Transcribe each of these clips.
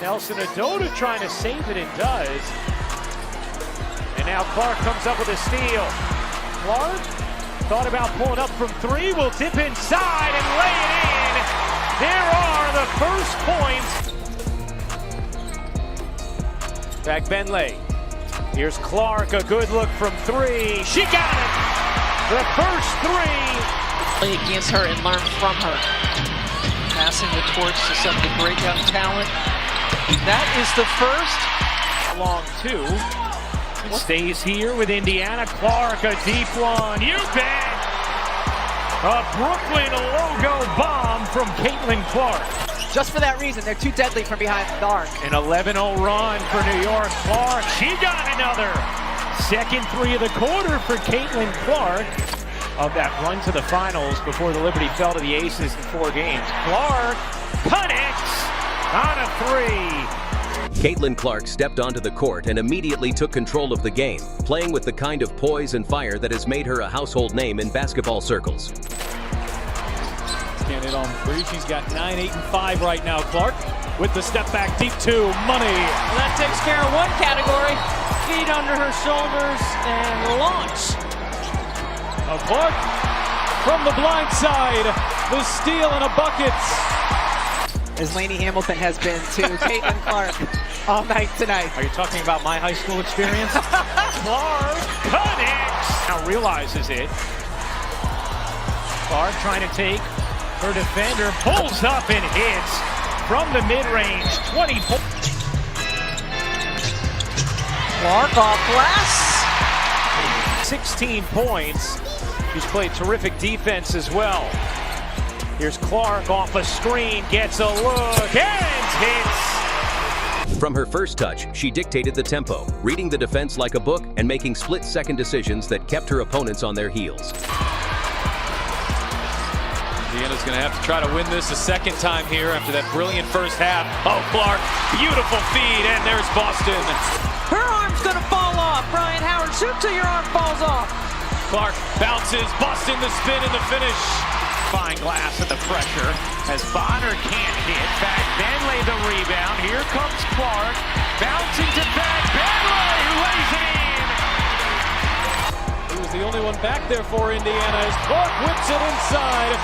Nelson Adota trying to save it and does. And now Clark comes up with a steal. Clark thought about pulling up from three, will dip inside and lay it in. There are the first points. Back Benley. Here's Clark, a good look from three. She got it! The first three. Play against her and learn from her. Passing the torch to some of the great young talent. That is the first. Long two. Stays here with Indiana. Clark, a deep one. You bet! A Brooklyn logo bomb from Caitlin Clark. Just for that reason, they're too deadly from behind the arc. An 11-0 run for New York. Clark, she got another. Second three of the quarter for Caitlin Clark. Of that run to the finals before the Liberty fell to the Aces in 4 games. Clark connects on a three. Caitlin Clark stepped onto the court and immediately took control of the game, playing with the kind of poise and fire that has made her a household name in basketball circles. Can't hit on three. She's got 9, 8, and 5 right now. Clark with the step back deep two. Money. Well, that takes care of one category. Feet under her shoulders and launch. Clark from the blind side. The steal and a bucket. As Lainey Hamilton has been to Caitlin Clark all night tonight. Are you talking about my high school experience? Clark connects. Now realizes it. Clark trying to take her defender, pulls up and hits from the mid-range. 20 points. Clark off glass. 16 points. She's played terrific defense as well. Here's Clark off a screen, gets a look, and hits. From her first touch, she dictated the tempo, reading the defense like a book and making split-second decisions that kept her opponents on their heels. Indiana's going to have to try to win this a second time here after that brilliant first half. Oh, Clark, beautiful feed, and there's Boston. Her arm's going to fall off. Brian Howard, shoot till your arm falls off. Clark bounces, Boston the spin and the finish. Fine glass at the pressure as Bonner can't hit. Back Benley the rebound. Here comes Clark. Bouncing to back Benley, who lays it in. He was the only one back there for Indiana as Clark whips it inside.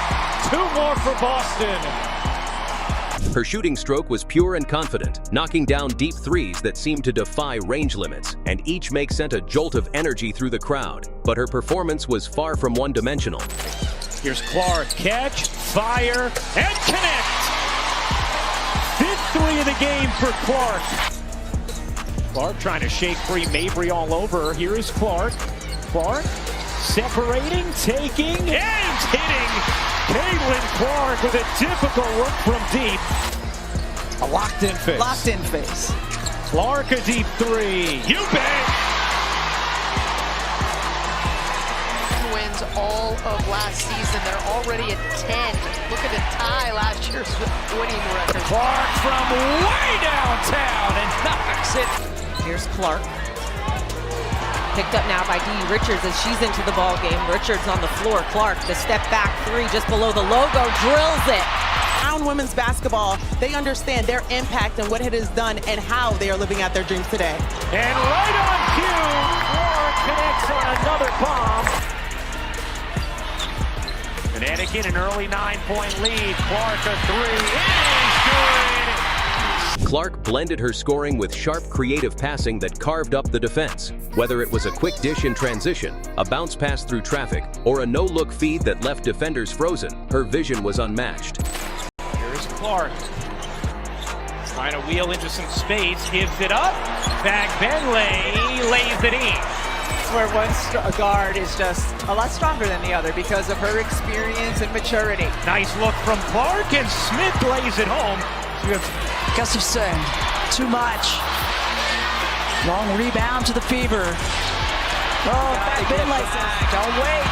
2 more for Boston. Her shooting stroke was pure and confident, knocking down deep threes that seemed to defy range limits, and each make sent a jolt of energy through the crowd. But her performance was far from one-dimensional. Here's Clark, catch, fire, and connect! 5th three of the game for Clark. Clark trying to shake free Mabry all over her. Here is Clark. Clark separating, taking, and hitting. Caitlin Clark with a difficult look from deep. A locked-in face. Locked-in face. Clark a deep three. You bet! Wins all of last season. They're already at 10. Look at the tie last year's winning record. Clark from way downtown and knocks it. Here's Clark. Picked up now by Dee Richards as she's into the ball game. Richards on the floor. Clark, the step back three just below the logo, drills it. Around women's basketball, they understand their impact and what it has done and how they are living out their dreams today. And right on cue, Clark connects on another bomb. Connecticut an early 9-point lead. Clark a three. It is good. Clark blended her scoring with sharp, creative passing that carved up the defense. Whether it was a quick dish in transition, a bounce pass through traffic, or a no-look feed that left defenders frozen, her vision was unmatched. Here's Clark. Trying to wheel into some space, gives it up. Back Benley lays it in. Where one guard is just a lot stronger than the other because of her experience and maturity. Nice look from Clark, and Smith lays it home. Gustafson, too much. Long rebound to the fever. Oh, back Benley. Don't wait.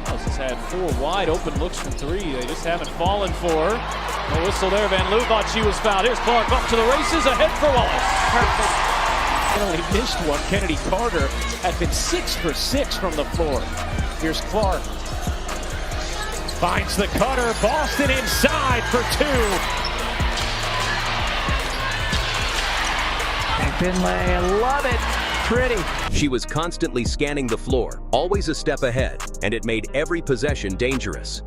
House has had 4 wide open looks from 3. They just haven't fallen for her. No whistle there. Van Loo thought she was fouled. Here's Clark up to the races, ahead for Wallace. Perfect. Only missed one. Kennedy Carter had been 6 for 6 from the floor. Here's Clark. Finds the cutter. Boston inside for 2. McBinley, I love it. Pretty. She was constantly scanning the floor, always a step ahead, and it made every possession dangerous.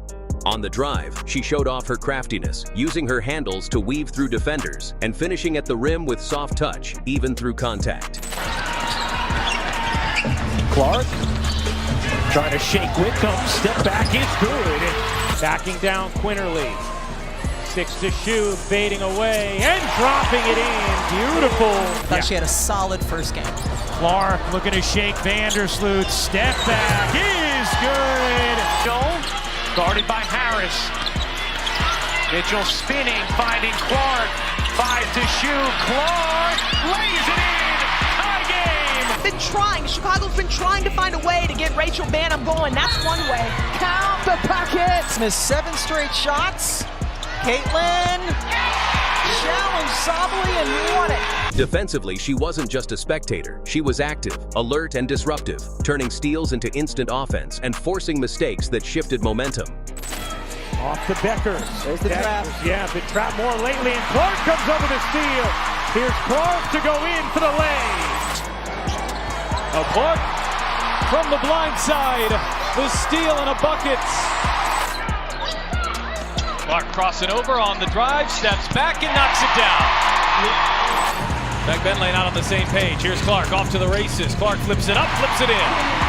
On the drive, she showed off her craftiness, using her handles to weave through defenders and finishing at the rim with soft touch, even through contact. Clark trying to shake with them. Step back is good. Backing down Quinterly. 6 to shoot, fading away and dropping it in. Beautiful. Thought she had a solid first game. Clark looking to shake Vandersloot. Step back is good. Joel guarded by Harris. Mitchell spinning, finding Clark. 5 to shoot. Clark lays it in. Tie game. Been trying. Chicago's been trying to find a way to get Rachel Banham going. That's one way. Count the pockets. Missed 7 straight shots. Caitlin challenged Sabally and won it. Defensively, she wasn't just a spectator. She was active, alert, and disruptive, turning steals into instant offense and forcing mistakes that shifted momentum. Off to Becker. There's the trap. Yeah, been trapped more lately, and Clark comes over the steal. Here's Clark to go in for the lay. Now Clark from the blind side, the steal and a bucket. Clark crossing over on the drive, steps back and knocks it down. McBinley not on the same page. Here's Clark off to the races. Clark flips it up, flips it in.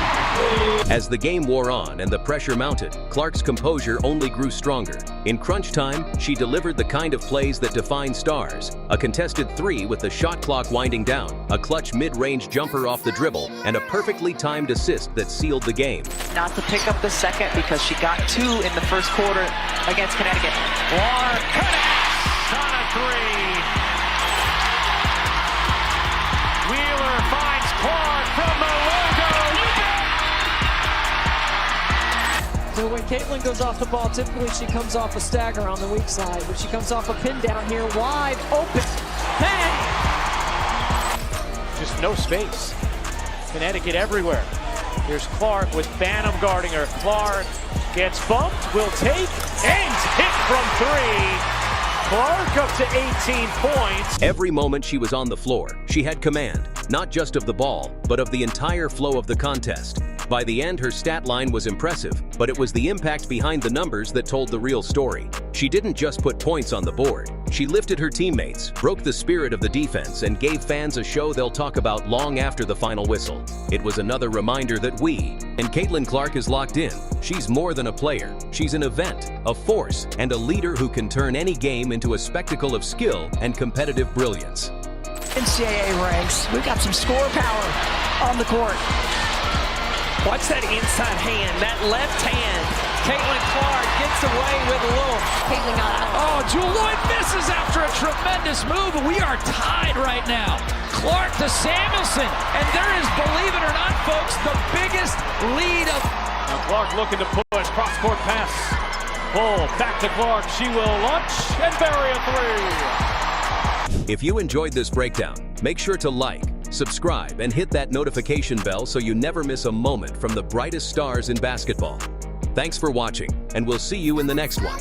As the game wore on and the pressure mounted, Clark's composure only grew stronger. In crunch time, she delivered the kind of plays that define stars. A contested 3 with the shot clock winding down, a clutch mid-range jumper off the dribble, and a perfectly timed assist that sealed the game. Not to pick up the second because she got 2 in the first quarter against Connecticut. Clark connects on a 3. Wheeler finds Clark from the logo. So when Caitlin goes off the ball, typically she comes off a stagger on the weak side, but she comes off a pin down here, wide open. Bang! Just no space. Connecticut everywhere. Here's Clark with Banham guarding her. Clark gets bumped, will take, and hit from 3. Clark up to 18 points. Every moment she was on the floor, she had command, not just of the ball, but of the entire flow of the contest. By the end, her stat line was impressive, but it was the impact behind the numbers that told the real story. She didn't just put points on the board. She lifted her teammates, broke the spirit of the defense, and gave fans a show they'll talk about long after the final whistle. It was another reminder that and Caitlin Clark is locked in. She's more than a player. She's an event, a force, and a leader who can turn any game into a spectacle of skill and competitive brilliance. NCAA ranks. We've got some score power on the court. Watch that inside hand, that left hand. Caitlin Clark gets away with a little. Caitlin got out. Oh, Jewel Lloyd misses after a tremendous move, and we are tied right now. Clark to Samuelson, and there is, believe it or not, folks, the biggest lead of... Now Clark looking to push, cross-court pass. Pull, back to Clark, she will launch and bury a 3. If you enjoyed this breakdown, make sure to like, subscribe, and hit that notification bell so you never miss a moment from the brightest stars in basketball. Thanks for watching, and we'll see you in the next one.